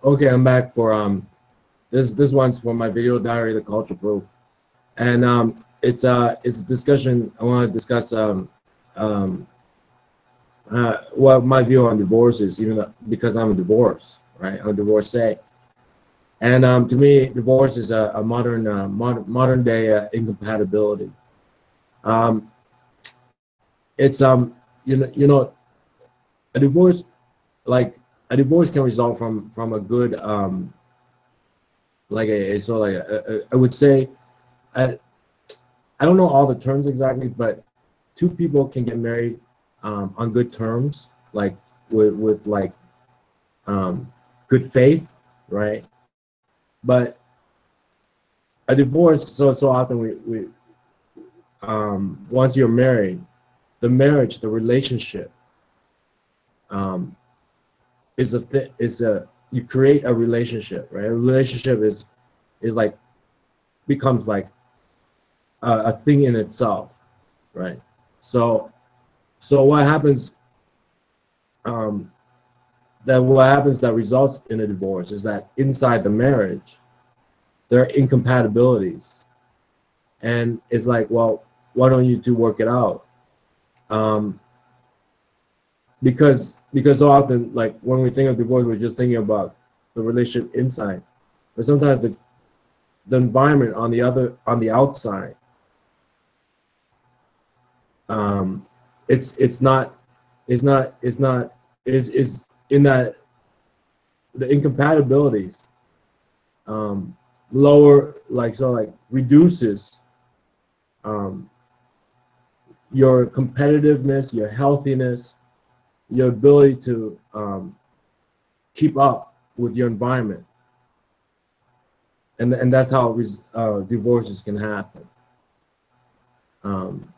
Okay, I'm back for this one's for my video diary, The Culture Proof, and it's a discussion. I want to discuss um, what my view on divorce is, even though, because I'm a divorce, right? I'm a divorcee, and to me, divorce is a modern day incompatibility. Um, it's a divorce, like a divorce can result from a good like a so like I would say I I don't know all the terms exactly, but two people can get married on good terms, like with like good faith, right? But a divorce, so often we once you're married, the relationship um, is a you create a relationship, right? A relationship is like becomes like a thing in itself, right? So what happens that results in a divorce is that inside the marriage there are incompatibilities, and it's like, well, why don't you two work it out? Um, because so often, like when we think of divorce, we're just thinking about the relationship inside, but sometimes the environment on the outside, um, it's not is in that the incompatibilities lower, like reduces um, your competitiveness, your healthiness, your ability to keep up with your environment, and that's how divorces can happen. Um,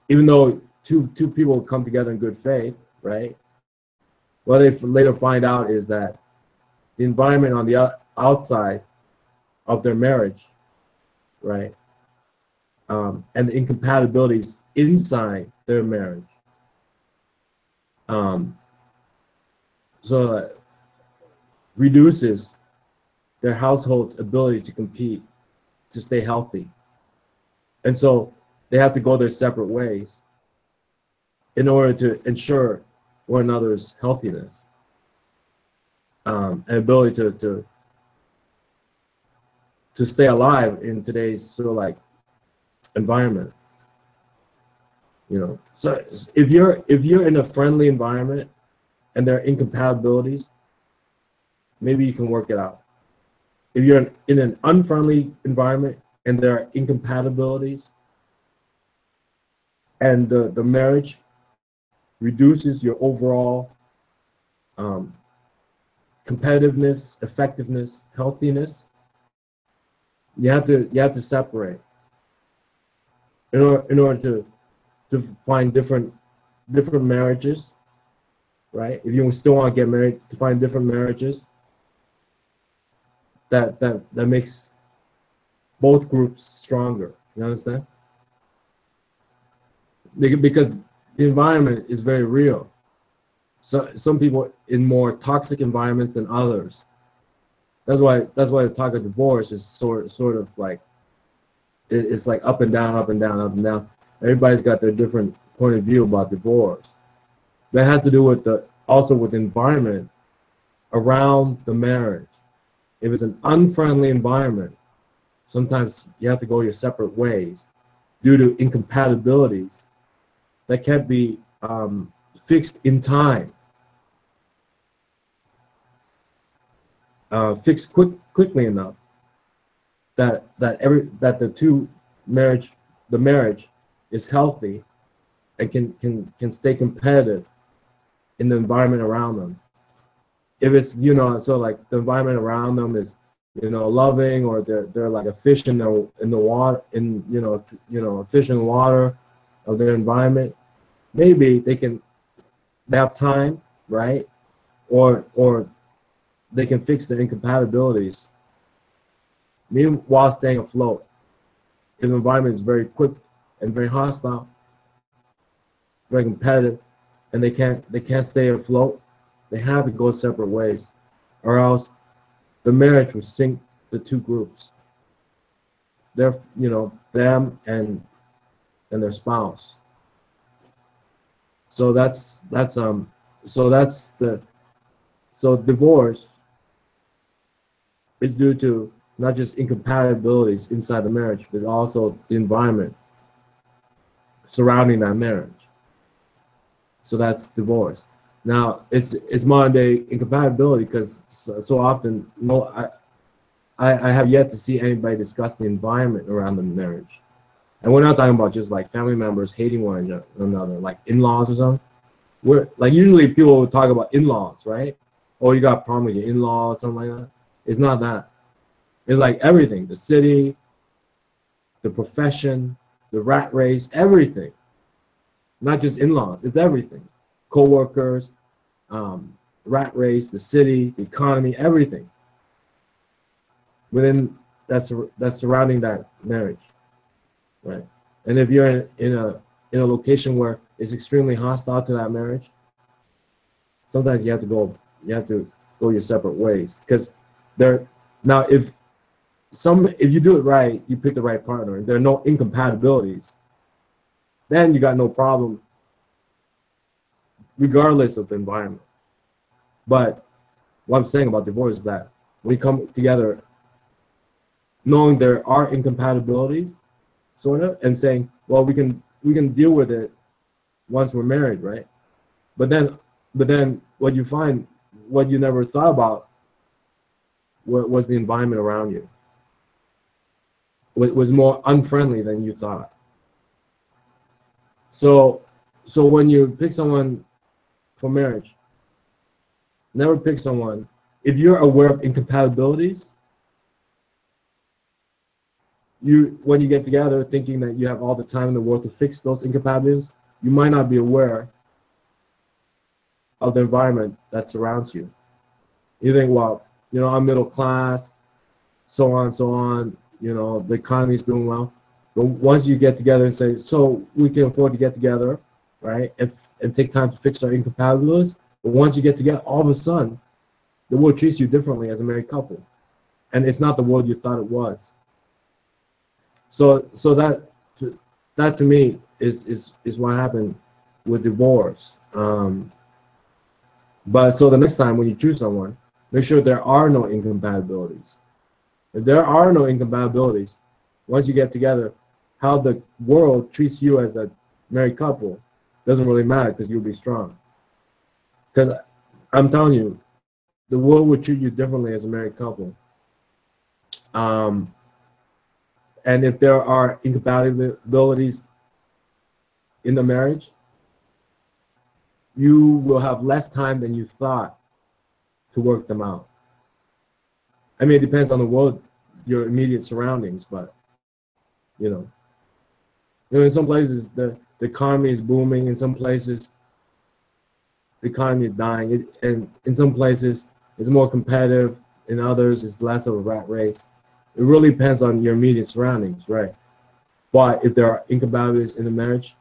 Even though two people come together in good faith, right? What they later find out is that the environment on the outside of their marriage, right, and the incompatibilities inside their marriage, um, so reduces their household's ability to compete, to stay healthy, and so they have to go their separate ways in order to ensure one another's healthiness and ability to stay alive in today's sort of like environment. So if you're in a friendly environment and there are incompatibilities, maybe you can work it out. If you're in an unfriendly environment and there are incompatibilities, and the marriage reduces your overall competitiveness, effectiveness, healthiness, you have to separate in order to find different marriages, right? If you still want to get married, to find different marriages that makes both groups stronger. You understand? Because the environment is very real. So some people in more toxic environments than others. That's why the talk of divorce is sort of like it's like up and down, up and down, up and down. Everybody's got their different point of view about divorce. That has to do with also with the environment around the marriage. If it's an unfriendly environment, sometimes you have to go your separate ways due to incompatibilities that can't be fixed in time, fixed quickly enough that the marriage is healthy and can stay competitive in the environment around them. If it's so like the environment around them is loving, or they're like a fish in the water, in a fish in the water of their environment, maybe they have time, right? Or they can fix their incompatibilities while staying afloat. If the environment is very quick and very hostile, very competitive, and they can't stay afloat, They have to go separate ways, or else the marriage will sink the two groups. They're, them and their spouse. So so divorce is due to not just incompatibilities inside the marriage, but also the environment surrounding that marriage. So that's divorce. Now it's modern day incompatibility, because so often I have yet to see anybody discuss the environment around the marriage. And we're not talking about just like family members hating one another, like in-laws or something. We're like, usually people will talk about in-laws, right? Oh, you got a problem with your in-laws, something like that. It's not that. It's like everything: the city, the profession, the rat race, everything. Not just in-laws, it's everything. Co-workers, rat race, the city, the economy, everything within that's surrounding that marriage, right? And if you're in a location where it's extremely hostile to that marriage, sometimes you have to go your separate ways, because now if you do it right, you pick the right partner, there are no incompatibilities, then you got no problem regardless of the environment. But what I'm saying about divorce is that when you come together knowing there are incompatibilities, sort of, and saying, well, we can deal with it once we're married, right? But then what you find, what you never thought about, was the environment around you. It was more unfriendly than you thought. So when you pick someone for marriage, never pick someone, if you're aware of incompatibilities, when you get together thinking that you have all the time in the world to fix those incompatibilities, you might not be aware of the environment that surrounds you. You think, well, I'm middle class, so on, the economy is doing well. But once you get together and say, so we can afford to get together, right, and take time to fix our incompatibilities, but once you get together, all of a sudden, the world treats you differently as a married couple. And it's not the world you thought it was. So that to me is what happened with divorce. But so the next time when you choose someone, make sure there are no incompatibilities. If there are no incompatibilities, once you get together, how the world treats you as a married couple doesn't really matter, because you'll be strong. Because I'm telling you, the world will treat you differently as a married couple. And if there are incompatibilities in the marriage, you will have less time than you thought to work them out. I mean, it depends on the world, your immediate surroundings, but in some places the economy is booming, in some places the economy is dying, and in some places it's more competitive, in others it's less of a rat race. It really depends on your immediate surroundings, right? But if there are incompatibilities in the marriage,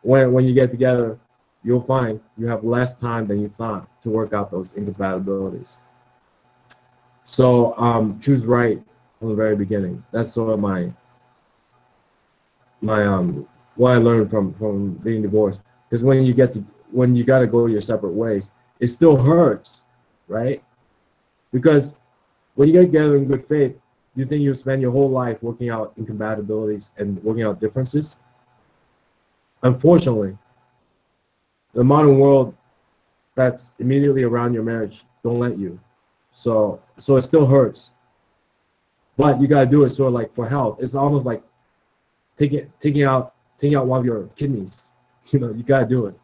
when you get together, you'll find you have less time than you thought to work out those incompatibilities. So choose right from the very beginning. That's sort of my what I learned from being divorced. Because when you got to go your separate ways, it still hurts, right? Because when you get together in good faith, you think you spend your whole life working out incompatibilities and working out differences. Unfortunately, the modern world that's immediately around your marriage don't let you. So it still hurts. But you gotta do it sort of like for health. It's almost like taking out one of your kidneys. You gotta do it.